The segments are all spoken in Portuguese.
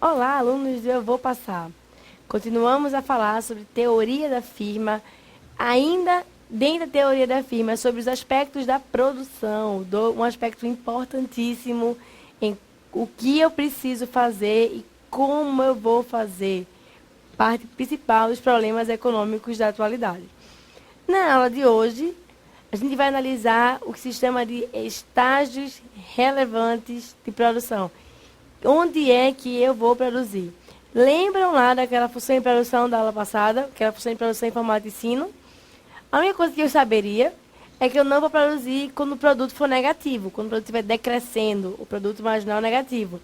Olá, alunos do Eu Vou Passar. Continuamos a falar sobre teoria da firma, ainda dentro da teoria da firma, sobre os aspectos da produção, um aspecto importantíssimo em o que eu preciso fazer e como eu vou fazer, parte principal dos problemas econômicos da atualidade. Na aula de hoje, a gente vai analisar o que se chama de estágios relevantes de produção. Onde é que eu vou produzir? Lembram lá daquela função de produção da aula passada, aquela função de produção em formato de ensino? A única coisa que eu saberia é que eu não vou produzir quando o produto for negativo, quando o produto estiver decrescendo, o produto marginal negativo.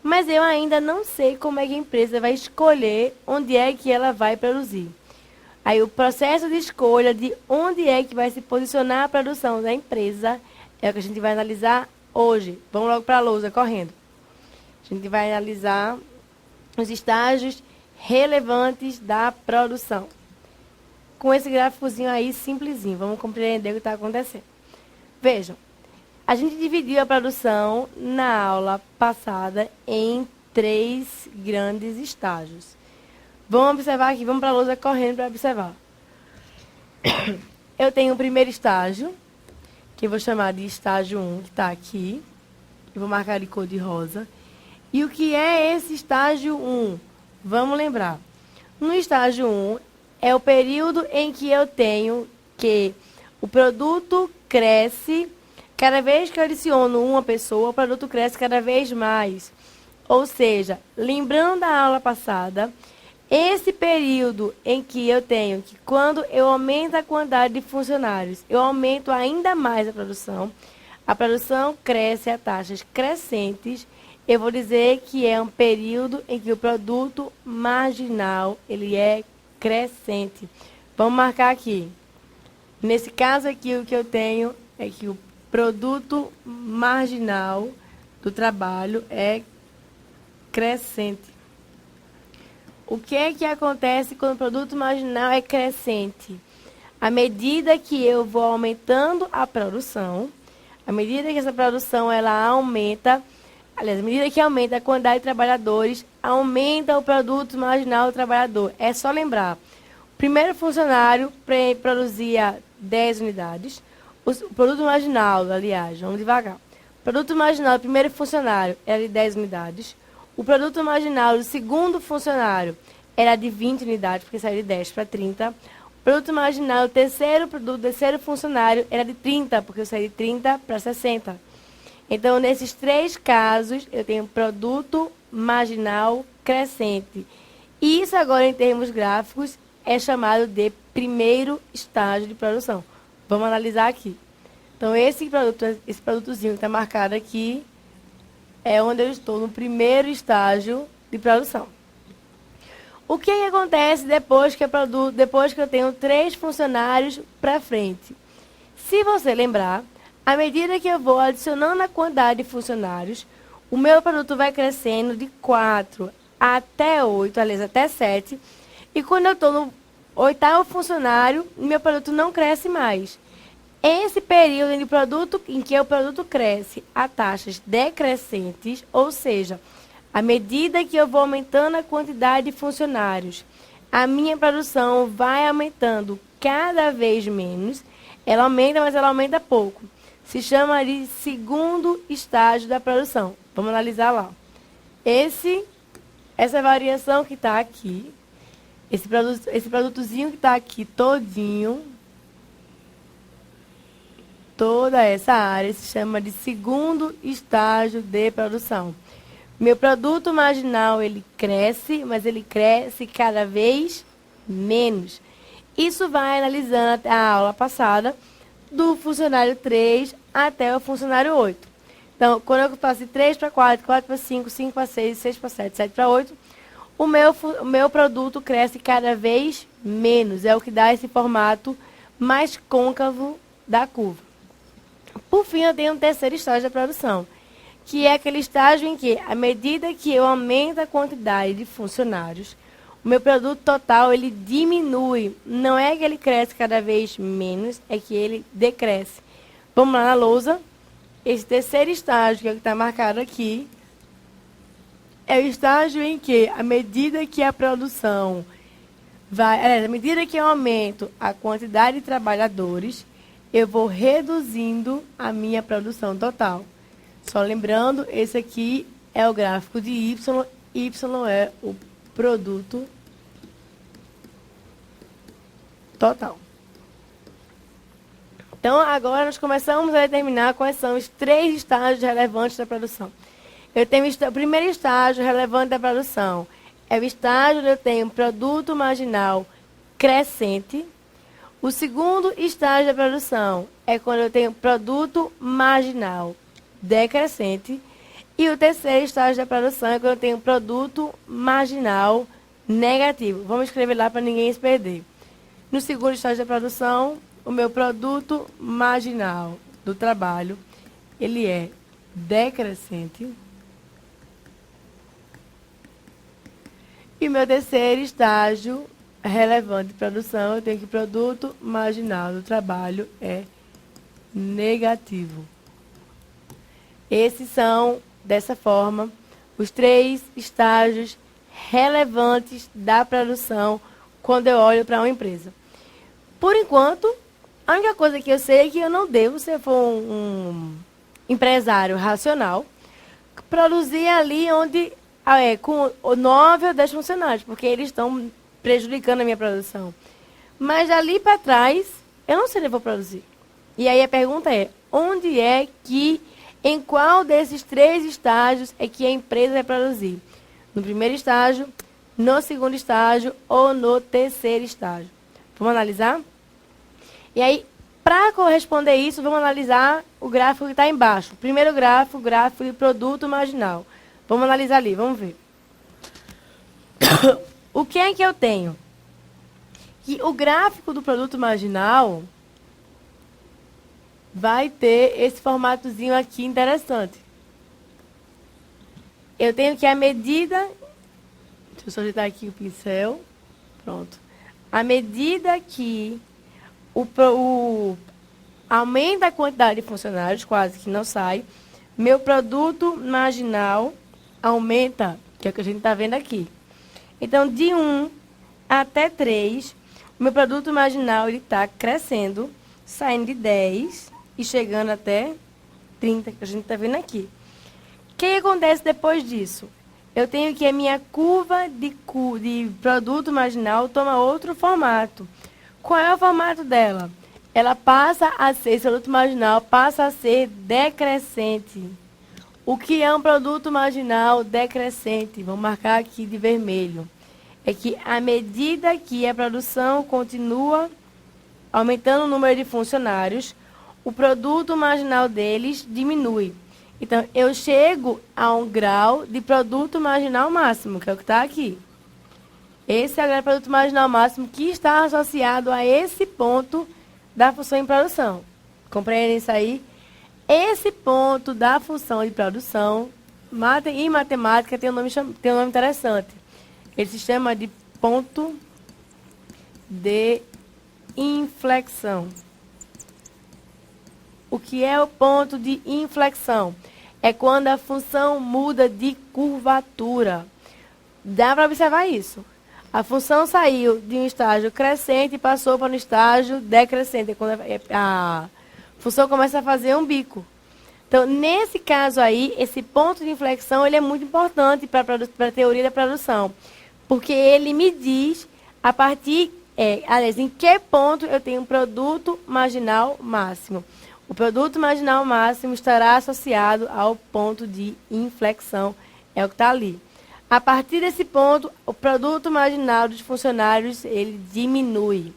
Mas eu ainda não sei como é que a empresa vai escolher onde é que ela vai produzir. Aí o processo de escolha de onde é que vai se posicionar a produção da empresa é o que a gente vai analisar hoje. Vamos logo para a lousa, correndo. A gente vai analisar os estágios relevantes da produção. Com esse gráficozinho aí simplesinho, vamos compreender o que está acontecendo. Vejam, a gente dividiu a produção na aula passada em 3 grandes estágios. Vamos observar aqui, vamos para a lousa correndo para observar. Eu tenho o primeiro estágio, que eu vou chamar de estágio 1, que está aqui. Eu vou marcar de cor de rosa. E o que é esse estágio 1? Vamos lembrar. No estágio 1, é o período em que eu tenho que o produto cresce, cada vez que eu adiciono uma pessoa, o produto cresce cada vez mais. Ou seja, lembrando da aula passada, esse período em que eu tenho que quando eu aumento a quantidade de funcionários, eu aumento ainda mais a produção cresce a taxas crescentes, eu vou dizer que é um período em que o produto marginal ele é crescente. Vamos marcar aqui. Nesse caso aqui, o que eu tenho é que o produto marginal do trabalho é crescente. O que é que acontece quando o produto marginal é crescente? À medida que eu vou aumentando a produção, à medida que essa produção ela aumenta, aliás, à medida que aumenta a quantidade de trabalhadores, aumenta o produto marginal do trabalhador. É só lembrar, o primeiro funcionário produzia 10 unidades, o produto marginal, aliás, vamos devagar. O produto marginal do primeiro funcionário era de 10 unidades, o produto marginal do segundo funcionário era de 20 unidades, porque saiu de 10 para 30. O produto marginal do terceiro funcionário era de 30, porque eu saí de 30 para 60. Então, nesses 3 casos, eu tenho produto marginal crescente. E isso agora, em termos gráficos, é chamado de primeiro estágio de produção. Vamos analisar aqui. Então, esse produtozinho que está marcado aqui, é onde eu estou no primeiro estágio de produção. O que acontece depois que eu tenho 3 funcionários para frente? Se você lembrar, à medida que eu vou adicionando a quantidade de funcionários, o meu produto vai crescendo de 4 até 8, aliás, até 7. E quando eu estou no 8º funcionário, meu produto não cresce mais. Esse período em que o produto cresce a taxas decrescentes, ou seja, à medida que eu vou aumentando a quantidade de funcionários, a minha produção vai aumentando cada vez menos. Ela aumenta, mas ela aumenta pouco. Se chama de segundo estágio da produção. Vamos analisar lá. Essa variação que está aqui, esse produtozinho que está aqui todinho, toda essa área se chama de segundo estágio de produção. Meu produto marginal, ele cresce, mas ele cresce cada vez menos. Isso vai analisando a aula passada, do funcionário 3 até o funcionário 8. Então, quando eu passo de 3 para 4, 4 para 5, 5 para 6, 6 para 7, 7 para 8, o meu produto cresce cada vez menos. É o que dá esse formato mais côncavo da curva. Por fim, eu tenho um terceiro estágio da produção, que é aquele estágio em que, à medida que eu aumento a quantidade de funcionários, o meu produto total ele diminui. Não é que ele cresce cada vez menos, é que ele decresce. Vamos lá na lousa. Esse terceiro estágio, que é o que está marcado aqui, É o estágio em que, à medida que a produção à medida que eu aumento a quantidade de trabalhadores, eu vou reduzindo a minha produção total. Só lembrando, esse aqui é o gráfico de Y. Y é o produto total. Então, agora nós começamos a determinar quais são os 3 estágios relevantes da produção. Eu tenho o primeiro estágio relevante da produção. É o estágio onde eu tenho produto marginal crescente. O segundo estágio da produção é quando eu tenho produto marginal decrescente. E o terceiro estágio da produção é quando eu tenho produto marginal negativo. Vamos escrever lá para ninguém se perder. No segundo estágio da produção, o meu produto marginal do trabalho, ele é decrescente. E o meu terceiro estágio relevante de produção, eu tenho que produto marginal do trabalho é negativo. Esses são, dessa forma, os 3 estágios relevantes da produção quando eu olho para uma empresa. Por enquanto, a única coisa que eu sei é que eu não devo, se eu for um empresário racional, produzir ali onde com 9 ou 10 funcionários, porque eles estão prejudicando a minha produção. Mas dali para trás, eu não sei onde eu vou produzir. E aí a pergunta é, onde é que, em qual desses 3 estágios é que a empresa vai produzir? No primeiro estágio, no segundo estágio ou no terceiro estágio? Vamos analisar? E aí, para corresponder isso, vamos analisar o gráfico que está embaixo. Primeiro gráfico, gráfico de produto marginal. Vamos analisar ali, vamos ver. O que é que eu tenho? Que o gráfico do produto marginal vai ter esse formatozinho aqui interessante. Eu tenho que a medida... Deixa eu só ajeitar aqui o pincel. Pronto. À medida que aumenta a quantidade de funcionários, quase que não sai, meu produto marginal aumenta, que é o que a gente está vendo aqui. Então, de 1 até 3, o meu produto marginal está crescendo, saindo de 10 e chegando até 30, que a gente está vendo aqui. O que acontece depois disso? Eu tenho que a minha curva de produto marginal toma outro formato. Qual é o formato dela? Ela passa a ser, esse produto marginal passa a ser decrescente. O que é um produto marginal decrescente? Vamos marcar aqui de vermelho. É que à medida que a produção continua aumentando o número de funcionários, o produto marginal deles diminui. Então, eu chego a um grau de produto marginal máximo, que é o que está aqui. Esse é o grau de produto marginal máximo que está associado a esse ponto da função em produção. Compreendem isso aí? Esse ponto da função de produção, em matemática, tem um nome interessante. Ele se chama de ponto de inflexão. O que é o ponto de inflexão? É quando a função muda de curvatura. Dá para observar isso. A função saiu de um estágio crescente e passou para um estágio decrescente. É quando a função começa a fazer um bico. Então, nesse caso aí, esse ponto de inflexão ele é muito importante para a teoria da produção. Porque ele me diz a partir, em que ponto eu tenho um produto marginal máximo. O produto marginal máximo estará associado ao ponto de inflexão. É o que está ali. A partir desse ponto, o produto marginal dos funcionários ele diminui.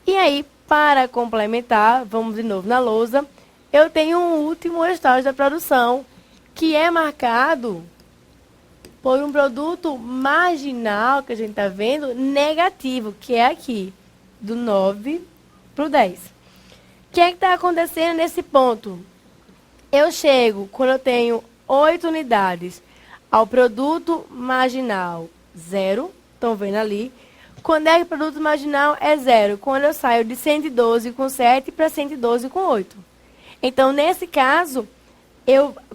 E aí, para complementar, vamos de novo na lousa, eu tenho um último estágio da produção, que é marcado por um produto marginal, que a gente está vendo, negativo, que é aqui, do 9 para o 10. O que é que está acontecendo nesse ponto? Eu chego, quando eu tenho 8 unidades, ao produto marginal 0, estão vendo ali. Quando é que o produto marginal é 0? Quando eu saio de 112 com 7 para 112 com 8. Então, nesse caso,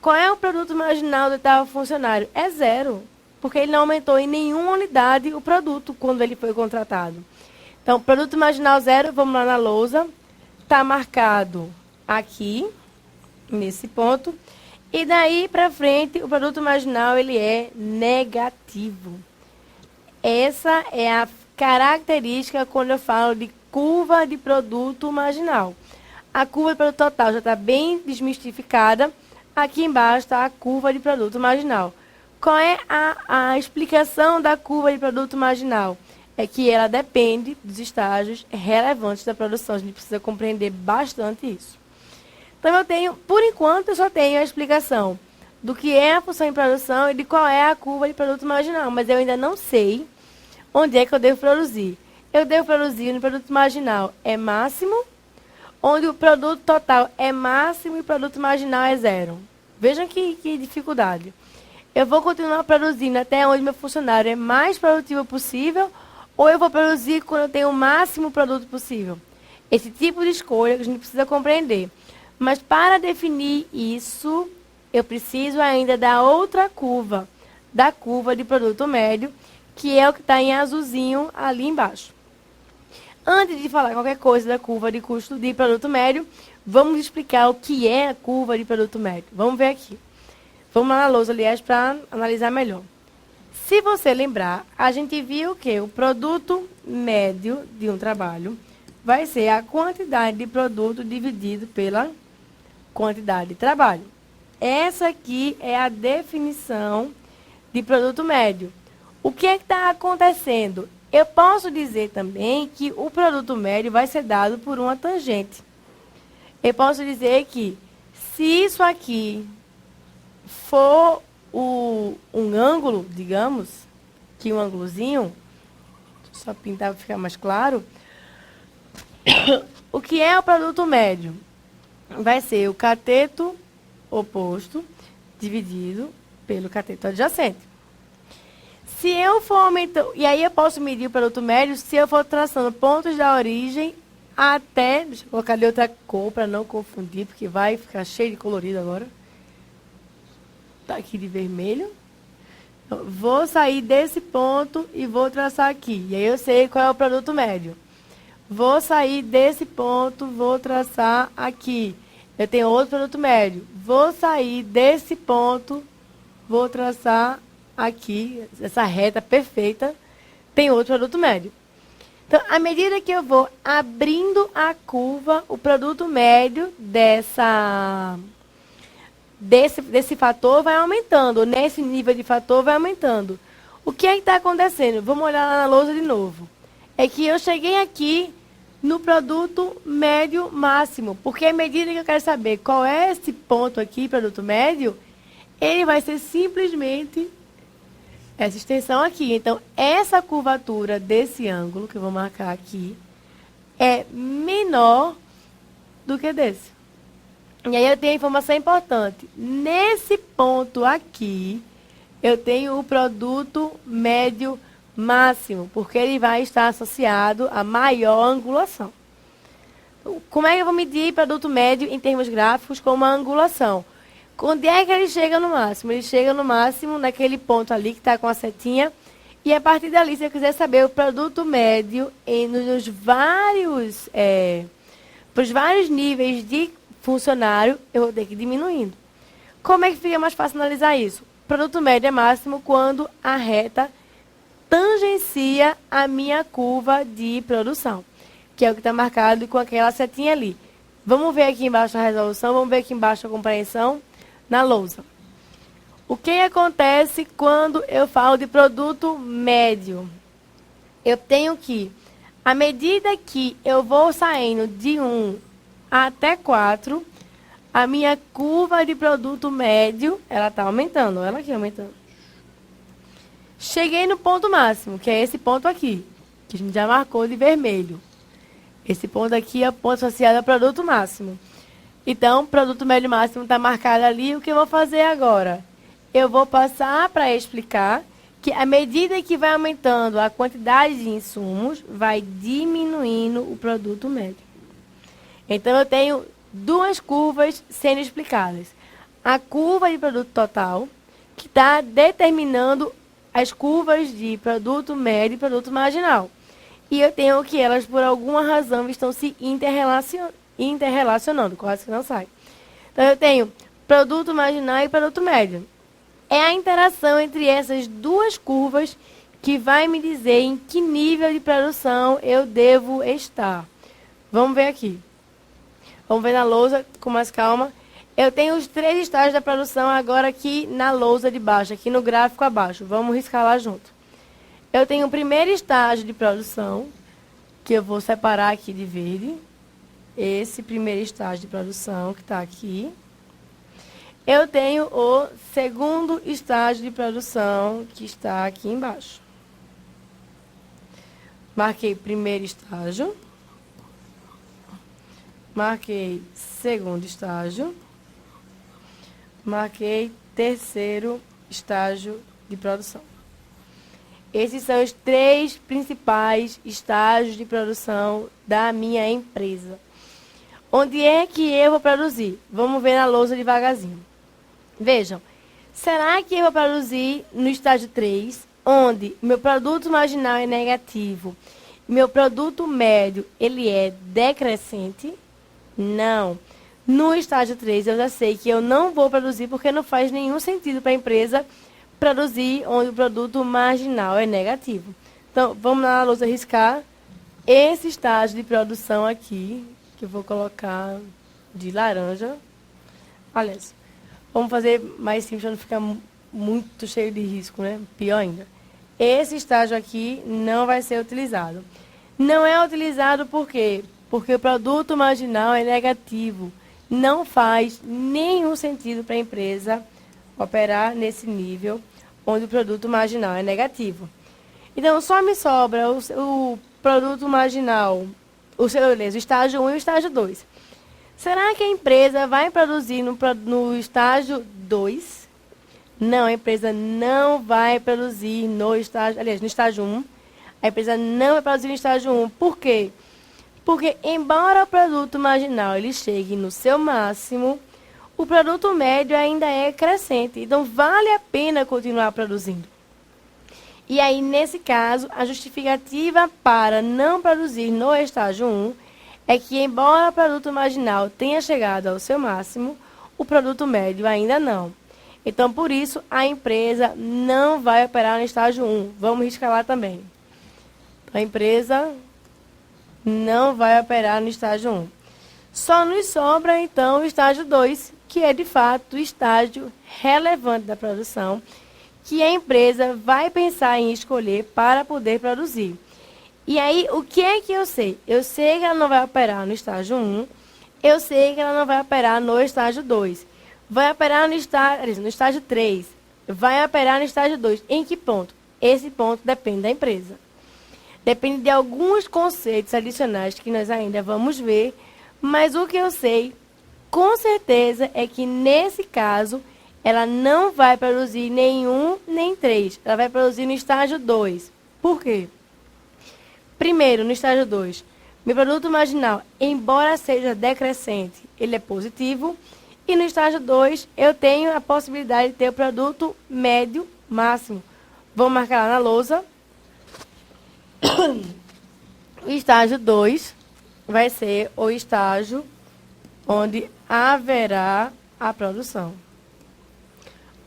Qual é o produto marginal do oitavo funcionário? É zero, porque ele não aumentou em nenhuma unidade o produto quando ele foi contratado. Então, produto marginal zero, vamos lá na lousa, está marcado aqui, nesse ponto, e daí para frente o produto marginal ele é negativo. Essa é a característica quando eu falo de curva de produto marginal. A curva de produto total já está bem desmistificada. Aqui embaixo está a curva de produto marginal. Qual é a explicação da curva de produto marginal? É que ela depende dos estágios relevantes da produção. A gente precisa compreender bastante isso. Então, por enquanto, eu só tenho a explicação do que é a função de produção e de qual é a curva de produto marginal. Mas eu ainda não sei onde é que eu devo produzir. Eu devo produzir no produto marginal é máximo, onde o produto total é máximo e o produto marginal é zero. Vejam que dificuldade. Eu vou continuar produzindo até onde meu funcionário é mais produtivo possível, ou eu vou produzir quando eu tenho o máximo produto possível? Esse tipo de escolha que a gente precisa compreender. Mas para definir isso, eu preciso ainda da outra curva, da curva de produto médio, que é o que está em azulzinho ali embaixo. Antes de falar qualquer coisa da curva de custo de produto médio, vamos explicar o que é a curva de produto médio. Vamos ver aqui. Vamos lá na lousa, aliás, para analisar melhor. Se você lembrar, a gente viu que o produto médio de um trabalho vai ser a quantidade de produto dividido pela quantidade de trabalho. Essa aqui é a definição de produto médio. O que é que está acontecendo? Eu posso dizer também que o produto médio vai ser dado por uma tangente. Eu posso dizer que se isso aqui for um ângulo, digamos, que um ângulozinho, só pintar para ficar mais claro, o que é o produto médio? Vai ser o cateto oposto dividido pelo cateto adjacente. Se eu for aumentando, e aí eu posso medir o produto médio se eu for traçando pontos da origem até, deixa eu colocar ali outra cor para não confundir, porque vai ficar cheio de colorido agora. Tá aqui de vermelho. Então, vou sair desse ponto e vou traçar aqui. E aí eu sei qual é o produto médio. Vou sair desse ponto, vou traçar aqui. Eu tenho outro produto médio. Vou sair desse ponto, vou traçar aqui, essa reta perfeita, tem outro produto médio. Então, à medida que eu vou abrindo a curva, o produto médio desse fator vai aumentando, nesse nível de fator vai aumentando. O que é que está acontecendo? Vamos olhar lá na lousa de novo. É que eu cheguei aqui no produto médio máximo, porque à medida que eu quero saber qual é esse ponto aqui, produto médio, ele vai ser simplesmente essa extensão aqui. Então, essa curvatura desse ângulo, que eu vou marcar aqui, é menor do que desse. E aí eu tenho a informação importante. Nesse ponto aqui, eu tenho o produto médio máximo, porque ele vai estar associado a maior angulação. Como é que eu vou medir produto médio em termos gráficos com uma angulação? Onde é que ele chega no máximo? Ele chega no máximo naquele ponto ali que está com a setinha. E a partir dali, se eu quiser saber o produto médio nos vários níveis de funcionário, eu vou ter que ir diminuindo. Como é que fica mais fácil analisar isso? Produto médio é máximo quando a reta tangencia a minha curva de produção, que é o que está marcado com aquela setinha ali. Vamos ver aqui embaixo a resolução, vamos ver aqui embaixo a compreensão na lousa. O que acontece quando eu falo de produto médio? Eu tenho que, à medida que eu vou saindo de 1 até 4, a minha curva de produto médio, ela está aumentando. Ela aqui aumentando. Cheguei no ponto máximo, que é esse ponto aqui, que a gente já marcou de vermelho. Esse ponto aqui é o ponto associado ao produto máximo. Então, produto médio máximo está marcado ali. O que eu vou fazer agora? Eu vou passar para explicar que, à medida que vai aumentando a quantidade de insumos, vai diminuindo o produto médio. Então, eu tenho duas curvas sendo explicadas. a curva de produto total, que está determinando as curvas de produto médio e produto marginal. E eu tenho que elas, por alguma razão, estão se interrelacionando. Quase que não sai. Então, eu tenho produto marginal e produto médio. É a interação entre essas duas curvas que vai me dizer em que nível de produção eu devo estar. Vamos ver aqui. Vamos ver na lousa com mais calma. Eu tenho os 3 estágios da produção agora aqui na lousa de baixo, aqui no gráfico abaixo. Vamos riscar lá junto. Eu tenho o primeiro estágio de produção, que eu vou separar aqui de verde. Esse primeiro estágio de produção que está aqui. Eu tenho o segundo estágio de produção, que está aqui embaixo. Marquei primeiro estágio. Marquei segundo estágio. Marquei terceiro estágio de produção. Esses são os 3 principais estágios de produção da minha empresa. Onde é que eu vou produzir? Vamos ver na lousa devagarzinho. Vejam, será que eu vou produzir no estágio 3, onde meu produto marginal é negativo, meu produto médio ele é decrescente? Não. No estágio 3, eu já sei que eu não vou produzir porque não faz nenhum sentido para a empresa produzir onde o produto marginal é negativo. Então, vamos na lousa riscar esse estágio de produção aqui, que eu vou colocar de laranja. Aliás, vamos fazer mais simples para não ficar muito cheio de risco, né? Pior ainda. Esse estágio aqui não vai ser utilizado. Não é utilizado por quê? Porque o produto marginal é negativo. Não faz nenhum sentido para a empresa operar nesse nível onde o produto marginal é negativo. Então, só me sobra o produto marginal, o estágio 1 e o estágio 2. Será que a empresa vai produzir no estágio 2? Não, a empresa não vai produzir no estágio 1. A empresa não vai produzir no estágio 1. Por quê? Porque, embora o produto marginal ele chegue no seu máximo, o produto médio ainda é crescente. Então, vale a pena continuar produzindo. E aí, nesse caso, a justificativa para não produzir no estágio 1 é que, embora o produto marginal tenha chegado ao seu máximo, o produto médio ainda não. Então, por isso, a empresa não vai operar no estágio 1. Vamos riscar lá também. A empresa não vai operar no estágio 1. Só nos sobra, então, o estágio 2, que é, de fato, o estágio relevante da produção, que a empresa vai pensar em escolher para poder produzir. E aí, o que é que eu sei? Eu sei que ela não vai operar no estágio 1, eu sei que ela não vai operar no estágio 2. Vai operar no estágio 3, vai operar no estágio 2. Em que ponto? Esse ponto depende da empresa. Depende de alguns conceitos adicionais que nós ainda vamos ver, mas o que eu sei, com certeza, é que nesse caso, ela não vai produzir nenhum nem 3. Ela vai produzir no estágio 2. Por quê? Primeiro, no estágio 2, meu produto marginal, embora seja decrescente, ele é positivo. E no estágio 2, eu tenho a possibilidade de ter o produto médio máximo. Vamos marcar lá na lousa. O estágio 2 vai ser o estágio onde haverá a produção.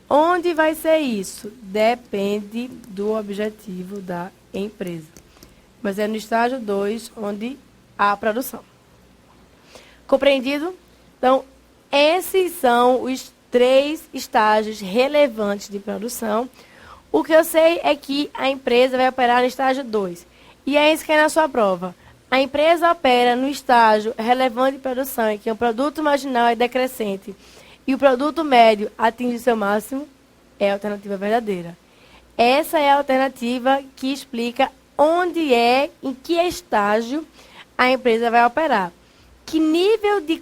Onde vai ser isso? Depende do objetivo da empresa. Mas é no estágio 2 onde há a produção. Compreendido? Então, esses são os 3 estágios relevantes de produção. O que eu sei é que a empresa vai operar no estágio 2. E é isso que é na sua prova. A empresa opera no estágio relevante de produção, em que o produto marginal é decrescente e o produto médio atinge seu máximo, é a alternativa verdadeira. Essa é a alternativa que explica onde é, em que estágio a empresa vai operar. Que nível de,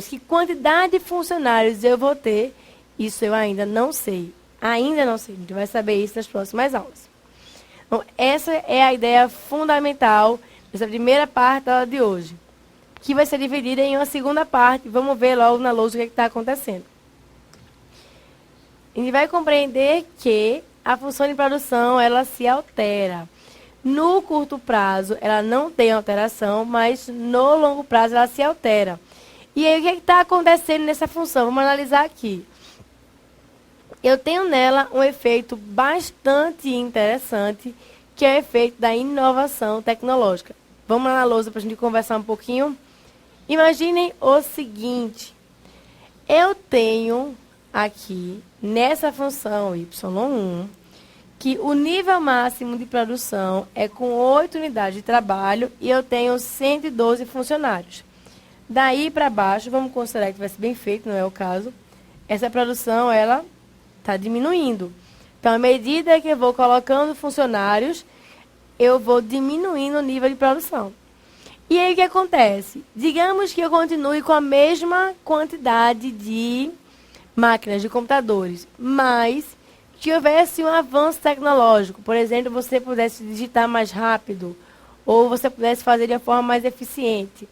que quantidade de funcionários eu vou ter, isso eu ainda não sei. Ainda não sei, a gente vai saber isso nas próximas aulas. Então, essa é a ideia fundamental dessa primeira parte da aula de hoje, que vai ser dividida em uma segunda parte. Vamos ver logo na lousa o que está acontecendo. A gente vai compreender que a função de produção, ela se altera. No curto prazo, ela não tem alteração, mas no longo prazo, ela se altera. E aí, o que está acontecendo nessa função? Vamos analisar aqui. Eu tenho nela um efeito bastante interessante, que é o efeito da inovação tecnológica. Vamos lá na lousa para a gente conversar um pouquinho? Imaginem o seguinte. Eu tenho aqui, nessa função Y1, que o nível máximo de produção é com 8 unidades de trabalho e eu tenho 112 funcionários. Daí para baixo, vamos considerar que tivesse bem feito, não é o caso, essa produção, ela está diminuindo. Então, à medida que eu vou colocando funcionários, eu vou diminuindo o nível de produção. E aí, o que acontece? Digamos que eu continue com a mesma quantidade de máquinas, de computadores, mas que houvesse um avanço tecnológico. Por exemplo, você pudesse digitar mais rápido, ou você pudesse fazer de uma forma mais eficiente.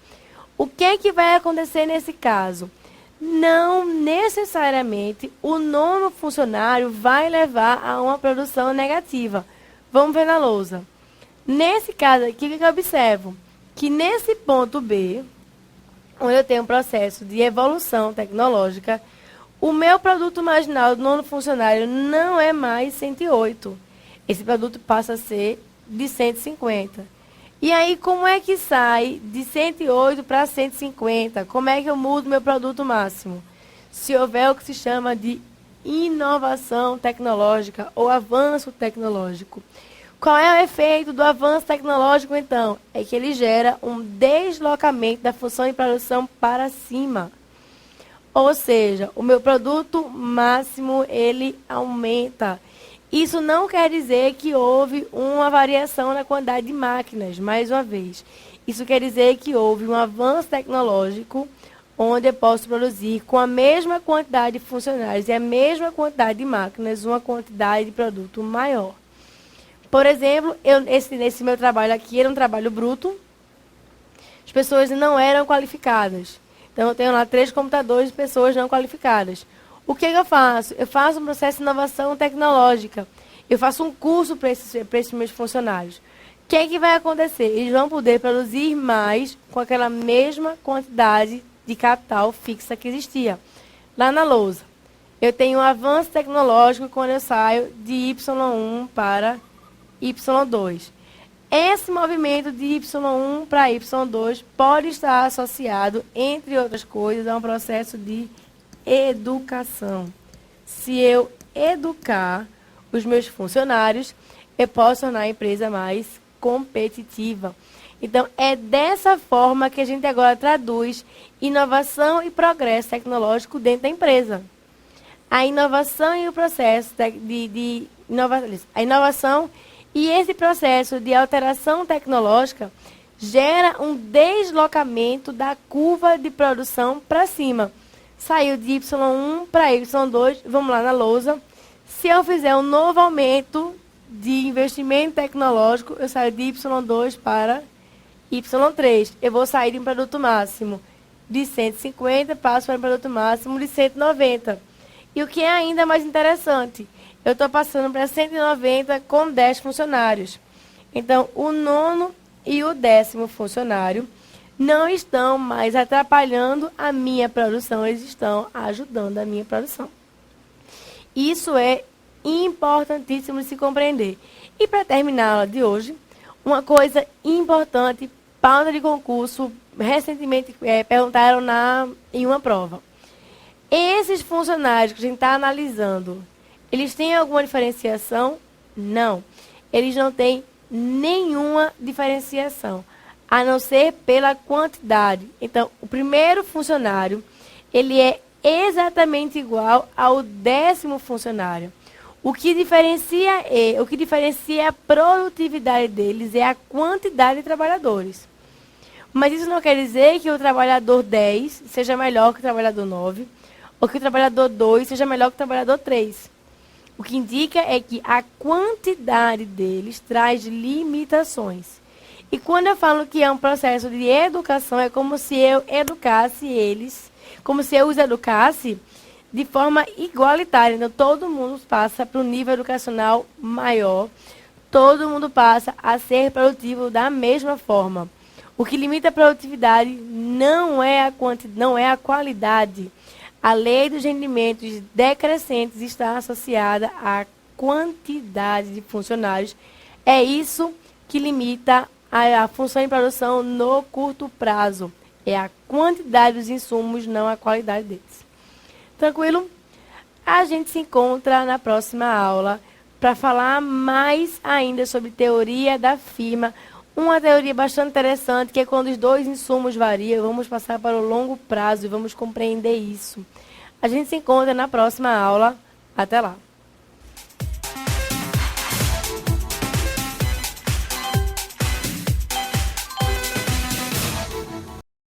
O que é que vai acontecer nesse caso? Não necessariamente o nono funcionário vai levar a uma produção negativa. Vamos ver na lousa. Nesse caso aqui, o que eu observo? Que nesse ponto B, onde eu tenho um processo de evolução tecnológica, o meu produto marginal do nono funcionário não é mais 108. Esse produto passa a ser de 150. E aí, como é que sai de 108 para 150? Como é que eu mudo meu produto máximo? Se houver o que se chama de inovação tecnológica ou avanço tecnológico. Qual é o efeito do avanço tecnológico, então? É que ele gera um deslocamento da função de produção para cima. Ou seja, o meu produto máximo, ele aumenta. Isso não quer dizer que houve uma variação na quantidade de máquinas, mais uma vez. Isso quer dizer que houve um avanço tecnológico onde eu posso produzir com a mesma quantidade de funcionários e a mesma quantidade de máquinas, uma quantidade de produto maior. Por exemplo, nesse meu trabalho aqui era um trabalho bruto, as pessoas não eram qualificadas. Então, eu tenho lá 3 computadores de pessoas não qualificadas. O que eu faço? Eu faço um processo de inovação tecnológica. Eu faço um curso para esses meus funcionários. O que é que vai acontecer? Eles vão poder produzir mais com aquela mesma quantidade de capital fixa que existia. Lá na lousa, eu tenho um avanço tecnológico quando eu saio de Y1 para Y2. Esse movimento de Y1 para Y2 pode estar associado, entre outras coisas, a um processo de educação. Se eu educar os meus funcionários, eu posso tornar a empresa mais competitiva. Então, é dessa forma que a gente agora traduz inovação e progresso tecnológico dentro da empresa. A inovação e o processo a inovação e esse processo de alteração tecnológica gera um deslocamento da curva de produção para cima. Saiu de Y1 para Y2, vamos lá na lousa. Se eu fizer um novo aumento de investimento tecnológico, eu saio de Y2 para Y3. Eu vou sair de um produto máximo de 150, passo para um produto máximo de 190. E o que é ainda mais interessante, eu estou passando para 190 com 10 funcionários. Então, o nono e o 10º funcionário não estão mais atrapalhando a minha produção, eles estão ajudando a minha produção. Isso é importantíssimo de se compreender. E para terminar a aula de hoje, uma coisa importante, pauta de concurso, recentemente perguntaram em uma prova. Esses funcionários que a gente está analisando, eles têm alguma diferenciação? Não. Eles não têm nenhuma diferenciação, a não ser pela quantidade. Então, o primeiro funcionário, ele é exatamente igual ao 10º funcionário. O que diferencia a produtividade deles é a quantidade de trabalhadores. Mas isso não quer dizer que o trabalhador 10 seja melhor que o trabalhador 9, ou que o trabalhador 2 seja melhor que o trabalhador 3. O que indica é que a quantidade deles traz limitações. E quando eu falo que é um processo de educação, é como se eu educasse eles, como se eu os educasse de forma igualitária. Então, todo mundo passa para um nível educacional maior. Todo mundo passa a ser produtivo da mesma forma. O que limita a produtividade não é a qualidade. A lei dos rendimentos decrescentes está associada à quantidade de funcionários. É isso que limita a função de produção no curto prazo. É a quantidade dos insumos, não a qualidade deles. Tranquilo? A gente se encontra na próxima aula para falar mais ainda sobre teoria da firma. Uma teoria bastante interessante, que é quando os dois insumos variam, vamos passar para o longo prazo e vamos compreender isso. A gente se encontra na próxima aula. Até lá!